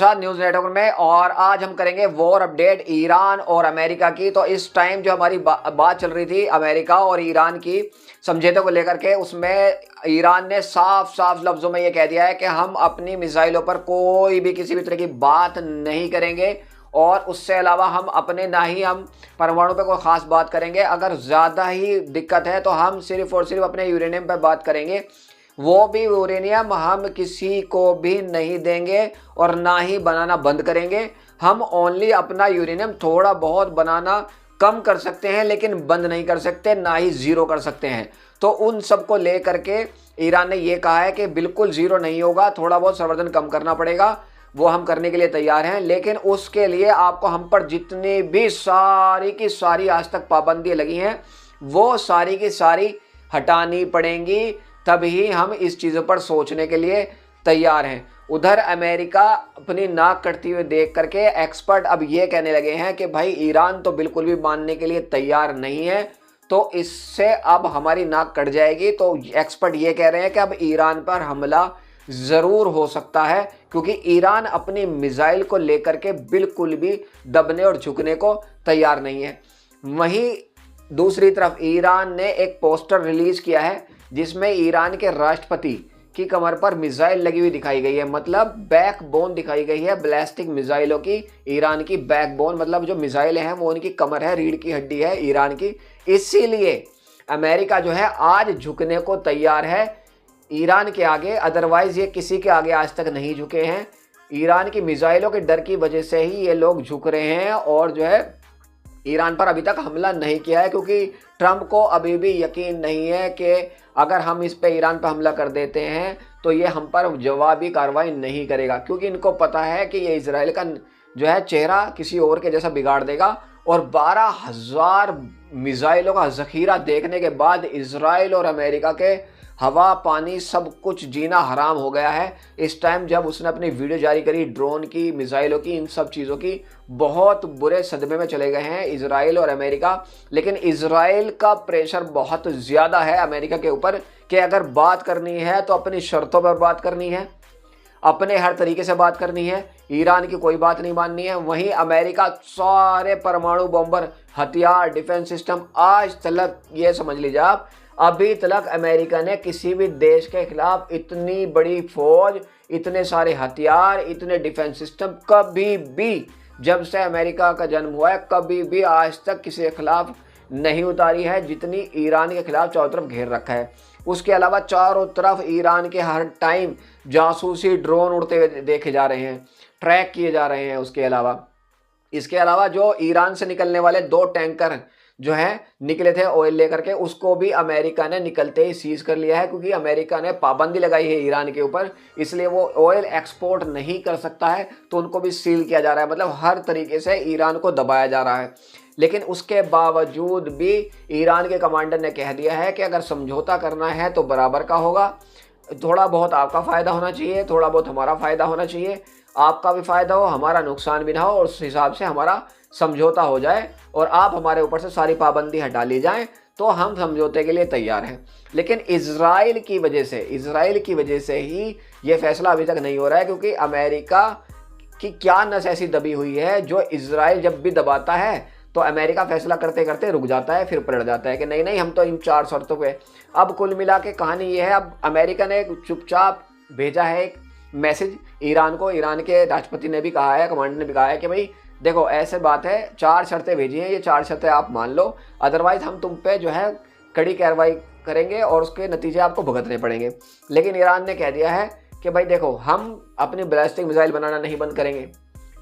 साथ news network में। और आज हम करेंगे वॉर अपडेट ईरान और अमेरिका की। तो इस टाइम जो हमारी बात चल रही थी अमेरिका और ईरान की समझौते को लेकर के, उसमें ईरान ने साफ साफ लफ्ज़ों में ये कह दिया है कि हम अपनी मिसाइलों पर कोई भी किसी भी तरह की बात नहीं करेंगे और उससे अलावा हम अपने ना ही हम परमाणु पे कोई ख़ास बात करेंगे। अगर ज़्यादा ही दिक्कत है तो हम सिर्फ और सिर्फ अपने यूरेनियम पर बात करेंगे, वो भी यूरेनियम हम किसी को भी नहीं देंगे और ना ही बनाना बंद करेंगे। हम ओनली अपना यूरेनियम थोड़ा बहुत बनाना कम कर सकते हैं लेकिन बंद नहीं कर सकते, ना ही ज़ीरो कर सकते हैं। तो उन सब को ले करके ईरान ने ये कहा है कि बिल्कुल ज़ीरो नहीं होगा, थोड़ा बहुत संवर्धन कम करना पड़ेगा, वो हम करने के लिए तैयार हैं। लेकिन उसके लिए आपको हम पर जितनी भी सारी की सारी आज तक पाबंदी लगी हैं वो सारी की सारी हटानी पड़ेंगी, तभी हम इस चीज़ों पर सोचने के लिए तैयार हैं। उधर अमेरिका अपनी नाक कटती हुई देख करके एक्सपर्ट अब ये कहने लगे हैं कि भाई ईरान तो बिल्कुल भी मानने के लिए तैयार नहीं है, तो इससे अब हमारी नाक कट जाएगी। तो एक्सपर्ट ये कह रहे हैं कि अब ईरान पर हमला ज़रूर हो सकता है, क्योंकि ईरान अपनी मिसाइल को लेकर के बिल्कुल भी दबने और झुकने को तैयार नहीं है। वहीं दूसरी तरफ ईरान ने एक पोस्टर रिलीज किया है जिसमें ईरान के राष्ट्रपति की कमर पर मिसाइल लगी हुई दिखाई गई है, मतलब बैकबोन दिखाई गई है बैलिस्टिक मिसाइलों की। ईरान की बैकबोन मतलब जो मिसाइल हैं वो उनकी कमर है, रीढ़ की हड्डी है ईरान की। इसीलिए अमेरिका जो है आज झुकने को तैयार है ईरान के आगे, अदरवाइज ये किसी के आगे आज तक नहीं झुके हैं। ईरान की मिसाइलों के डर की वजह से ही ये लोग झुक रहे हैं और जो है ईरान पर अभी तक हमला नहीं किया है, क्योंकि ट्रंप को अभी भी यकीन नहीं है कि अगर हम इस पे ईरान पर हमला कर देते हैं तो ये हम पर जवाबी कार्रवाई नहीं करेगा, क्योंकि इनको पता है कि ये इजराइल का जो है चेहरा किसी और के जैसा बिगाड़ देगा। और 12,000 मिसाइलों का ज़ख़ीरा देखने के बाद इजराइल और अमेरिका के हवा पानी सब कुछ जीना हराम हो गया है। इस टाइम जब उसने अपनी वीडियो जारी करी ड्रोन की, मिसाइलों की, इन सब चीज़ों की, बहुत बुरे सदमे में चले गए हैं इजराइल और अमेरिका। लेकिन इजराइल का प्रेशर बहुत ज़्यादा है अमेरिका के ऊपर कि अगर बात करनी है तो अपनी शर्तों पर बात करनी है, अपने हर तरीके से बात करनी है, ईरान की कोई बात नहीं माननी है। वहीं अमेरिका सारे परमाणु बॉम्बर, हथियार, डिफेंस सिस्टम, आज तक ये समझ लीजिए आप, अभी तक अमेरिका ने किसी भी देश के खिलाफ इतनी बड़ी फौज, इतने सारे हथियार, इतने डिफेंस सिस्टम कभी भी, जब से अमेरिका का जन्म हुआ है, कभी भी आज तक किसी के खिलाफ नहीं उतारी है जितनी ईरान के खिलाफ चारों तरफ घेर रखा है। उसके अलावा चारों तरफ ईरान के हर टाइम जासूसी ड्रोन उड़ते हुए देखे जा रहे हैं, ट्रैक किए जा रहे हैं। इसके अलावा जो ईरान से निकलने वाले 2 टैंकर जो है निकले थे ऑयल लेकर के, उसको भी अमेरिका ने निकलते ही सीज कर लिया है, क्योंकि अमेरिका ने पाबंदी लगाई है ईरान के ऊपर, इसलिए वो ऑयल एक्सपोर्ट नहीं कर सकता है, तो उनको भी सील किया जा रहा है। मतलब हर तरीके से ईरान को दबाया जा रहा है। लेकिन उसके बावजूद भी ईरान के कमांडर ने कह दिया है कि अगर समझौता करना है तो बराबर का होगा, थोड़ा बहुत आपका फ़ायदा होना चाहिए, थोड़ा बहुत हमारा फ़ायदा होना चाहिए, आपका भी फ़ायदा हो, हमारा नुकसान भी ना हो, और उस हिसाब से हमारा समझौता हो जाए और आप हमारे ऊपर से सारी पाबंदी हटा ली जाए, तो हम समझौते के लिए तैयार हैं। लेकिन इजराइल की वजह से ही ये फैसला अभी तक नहीं हो रहा है, क्योंकि अमेरिका की क्या नस ऐसी दबी हुई है जो इजराइल जब भी दबाता है तो अमेरिका फैसला करते करते रुक जाता है, फिर पलट जाता है कि नहीं नहीं हम तो इन 4 शर्तों पे। अब कुल मिला के कहानी ये है, अब अमेरिका ने चुपचाप भेजा है एक मैसेज ईरान को। ईरान के राष्ट्रपति ने भी कहा है, कमांडर ने भी कहा है कि भाई देखो ऐसे बात है, 4 शर्तें भेजी हैं, ये 4 शर्तें आप मान लो, अदरवाइज हम तुम पे जो है कड़ी कार्रवाई करेंगे और उसके नतीजे आपको भुगतने पड़ेंगे। लेकिन ईरान ने कह दिया है कि भाई देखो हम अपनी बैलिस्टिक मिसाइल बनाना नहीं बंद करेंगे,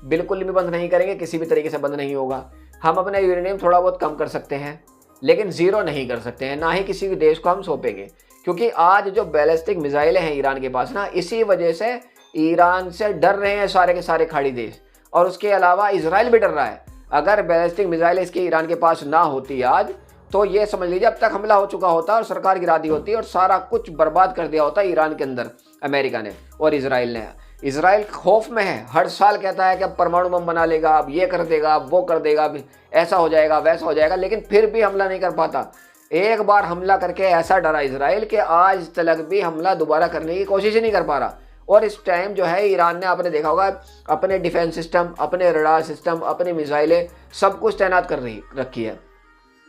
बिल्कुल भी बंद नहीं करेंगे, किसी भी तरीके से बंद नहीं होगा। हम अपना यूरेनियम थोड़ा बहुत कम कर सकते हैं लेकिन ज़ीरो नहीं कर सकते हैं, ना ही किसी भी देश को हम सौंपेंगे, क्योंकि आज जो बैलिस्टिक मिसाइलें हैं ईरान के पास ना, इसी वजह से ईरान से डर रहे हैं सारे के सारे खाड़ी देश, और उसके अलावा इजराइल भी डर रहा है। अगर बैलिस्टिक मिसाइल इसके ईरान के पास ना होती आज, तो ये समझ लीजिए अब तक हमला हो चुका होता और सरकार गिरा दी होती और सारा कुछ बर्बाद कर दिया होता ईरान के अंदर अमेरिका ने और इजराइल ने। इजराइल खौफ में है, हर साल कहता है कि अब परमाणु बम बना लेगा, अब ये कर देगा, अब वो कर देगा, अब ऐसा हो जाएगा, वैसा हो जाएगा, लेकिन फिर भी हमला नहीं कर पाता। एक बार हमला करके ऐसा डरा इजराइल कि आज तक भी हमला दोबारा करने की कोशिश ही नहीं कर पा रहा। और इस टाइम जो है ईरान ने, आपने देखा होगा, अपने डिफेंस सिस्टम, अपने रडार सिस्टम, अपनी मिसाइलें सब कुछ तैनात कर रखी है।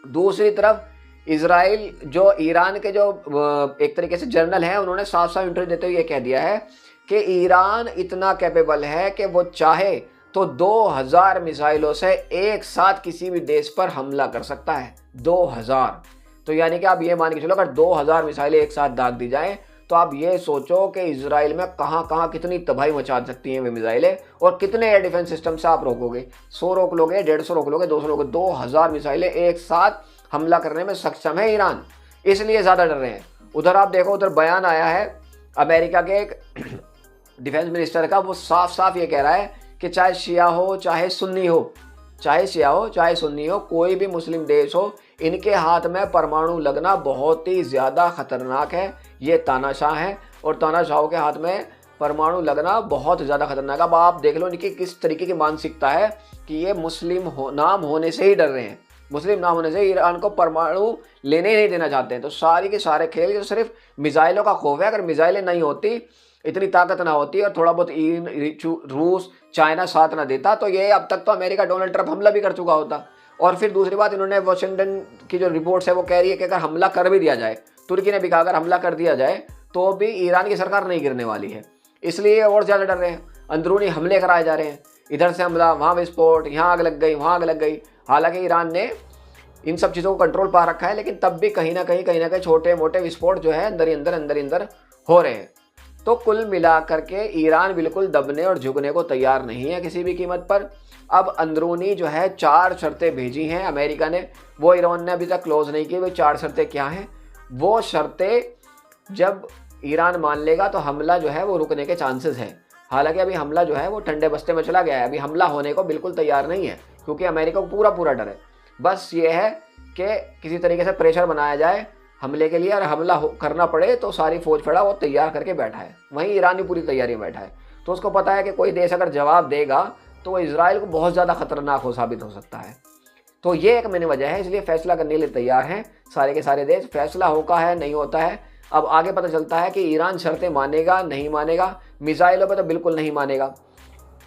दूसरी तरफ इजराइल, जो ईरान के जो एक तरीके से जनरल हैं, उन्होंने साफ साफ इंटरव्यू देते हुए ये कह दिया है कि ईरान इतना कैपेबल है कि वो चाहे तो 2000 मिसाइलों से एक साथ किसी भी देश पर हमला कर सकता है। 2000, तो यानी कि आप ये मान के चलो अगर 2000 मिसाइलें एक साथ दाग दी जाएं तो आप ये सोचो कि इजराइल में कहाँ कहाँ कितनी तबाही मचा सकती हैं वे मिसाइलें, और कितने एयर डिफेंस सिस्टम से आप रोकोगे। 100 रोक लोगे, 150 रोक लोगे, 200 रोक लोगे, 2000 मिसाइलें एक साथ हमला करने में सक्षम है ईरान, इसलिए ज़्यादा डर रहे हैं। उधर आप देखो, उधर बयान आया है अमेरिका के एक डिफेंस मिनिस्टर का, वो साफ साफ ये कह रहा है कि चाहे शिया हो चाहे सुन्नी हो, चाहे शिया हो चाहे सुन्नी हो, कोई भी मुस्लिम देश हो, इनके हाथ में परमाणु लगना बहुत ही ज़्यादा खतरनाक है। ये तानाशाह हैं और तानाशाहों के हाथ में परमाणु लगना बहुत ज़्यादा खतरनाक है। अब आप देख लो इनकी किस तरीके की मानसिकता है कि ये मुस्लिम नाम होने से ही डर रहे हैं, मुस्लिम नाम होने से ईरान को परमाणु लेने ही नहीं देना चाहते हैं। तो सारी के सारे खेल जो सिर्फ मिसाइलों का खौफ है। अगर मिसाइलें नहीं होती, इतनी ताकत ना होती और थोड़ा बहुत रूस चाइना साथ ना देता, तो ये अब तक तो अमेरिका, डोनाल्ड ट्रंप हमला भी कर चुका होता। और फिर दूसरी बात, इन्होंने वाशिंगटन की जो रिपोर्ट्स है वो कह रही है कि अगर हमला कर भी दिया जाए, तुर्की ने भी कहा अगर हमला कर दिया जाए तो भी ईरान की सरकार नहीं गिरने वाली है, इसलिए और ज़्यादा डर रहे हैं। अंदरूनी हमले कराए जा रहे हैं, इधर से हमला, वहाँ विस्फोट, यहाँ आग लग गई, वहाँ आग लग गई। हालांकि ईरान ने इन सब चीज़ों को कंट्रोल पा रखा है, लेकिन तब भी कहीं ना कहीं छोटे मोटे विस्फोट जो है अंदर ही अंदर हो रहे हैं। तो कुल मिलाकर के ईरान बिल्कुल दबने और झुकने को तैयार नहीं है किसी भी कीमत पर। अब अंदरूनी जो है 4 शर्तें भेजी हैं अमेरिका ने, वो ईरान ने अभी तक क्लोज नहीं की। वो 4 शर्तें क्या हैं? वो शर्तें जब ईरान मान लेगा तो हमला जो है वो रुकने के चांसेस हैं। हालांकि अभी हमला जो है वो ठंडे बस्ते में चला गया है, अभी हमला होने को बिल्कुल तैयार नहीं है, क्योंकि अमेरिका को पूरा डर है। बस ये है कि किसी तरीके से प्रेशर बनाया जाए हमले के लिए, और हमला करना पड़े तो सारी फौज फड़ा वो तैयार करके बैठा है। वहीं ईरान भी पूरी तैयारी में बैठा है, तो उसको पता है कि कोई देश अगर जवाब देगा तो वो इजराइल को बहुत ज़्यादा खतरनाक साबित हो सकता है। तो ये एक मैंने वजह है, इसलिए फैसला करने के लिए तैयार हैं सारे के सारे देश। फैसला होता है नहीं होता है, अब आगे पता चलता है कि ईरान शर्तें मानेगा नहीं मानेगा। मिसाइलों पर तो बिल्कुल नहीं मानेगा,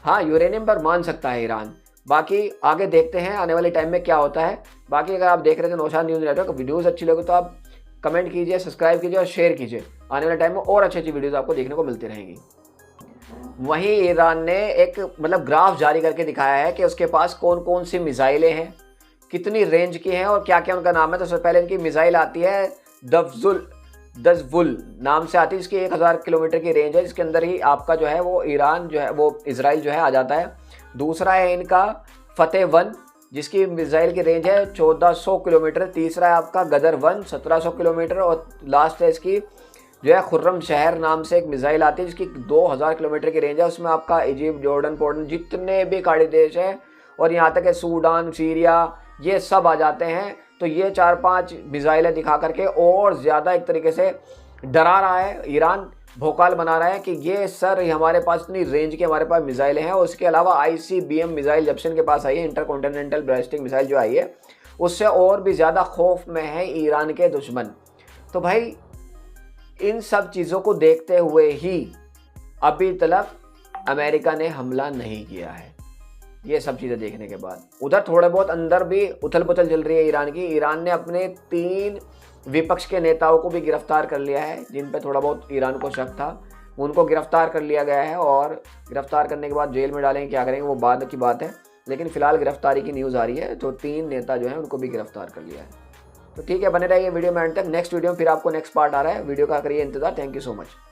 हाँ यूरेनियम पर मान सकता है ईरान। बाकी आगे देखते हैं आने वाले टाइम में क्या होता है। बाकी अगर आप देख रहे थे नौशाद न्यूज़ नेटवर्क, वीडियोज़ अच्छी लगे तो आप कमेंट कीजिए, सब्सक्राइब कीजिए और शेयर कीजिए। आने वाले टाइम में और अच्छी वीडियोज़ आपको देखने को मिलती रहेंगी। वहीं ईरान ने एक ग्राफ जारी करके दिखाया है कि उसके पास कौन कौन सी मिसाइलें हैं, कितनी रेंज की हैं और क्या क्या उनका नाम है। तो सबसे पहले इनकी मिसाइल आती है दज़वुल नाम से आती है, जिसकी 1000 किलोमीटर की रेंज है, जिसके अंदर ही आपका जो है वो ईरान जो है वो इजराइल जो है आ जाता है। दूसरा है इनका फतेह 1, जिसकी मिसाइल की रेंज है 1400 किलोमीटर। तीसरा है आपका गदर 1, 1700 किलोमीटर। और लास्ट है इसकी जो है खुर्रम शहर नाम से एक मिसाइल आती है, जिसकी 2000 किलोमीटर की रेंज है। उसमें आपका इजिप्ट, जॉर्डन, पोर्टन, जितने भी खाड़ी देश हैं और यहाँ तक है सूडान, सीरिया, ये सब आ जाते हैं। तो ये 4-5 मिसाइलें दिखा करके और ज़्यादा एक तरीके से डरा रहा है ईरान, भोकाल बना रहा है कि ये सर हमारे पास इतनी रेंज की हमारे पास मिसाइलें हैं। और उसके अलावा ICBM मिसाइल जब से इनके पास आई है, इंटरकॉन्टिनेंटल बैलिस्टिक मिसाइल जो आई है, उससे और भी ज़्यादा खौफ में है ईरान के दुश्मन। तो भाई इन सब चीज़ों को देखते हुए ही अभी तक अमेरिका ने हमला नहीं किया है। ये सब चीज़ें देखने के बाद उधर थोड़े बहुत अंदर भी उथल पुथल चल रही है ईरान की। ईरान ने अपने 3 विपक्ष के नेताओं को भी गिरफ्तार कर लिया है, जिन पे थोड़ा बहुत ईरान को शक था, उनको गिरफ्तार कर लिया गया है। और गिरफ्तार करने के बाद जेल में डालेंगे, क्या करेंगे वो बाद की बात है, लेकिन फिलहाल गिरफ्तारी की न्यूज़ आ रही है। तो 3 नेता जो हैं उनको भी गिरफ्तार कर लिया है। तो ठीक है, बने रहिए वीडियो में एंड तक। नेक्स्ट वीडियो में फिर आपको नेक्स्ट पार्ट आ रहा है, वीडियो का करिए इंतजार। Thank you so much.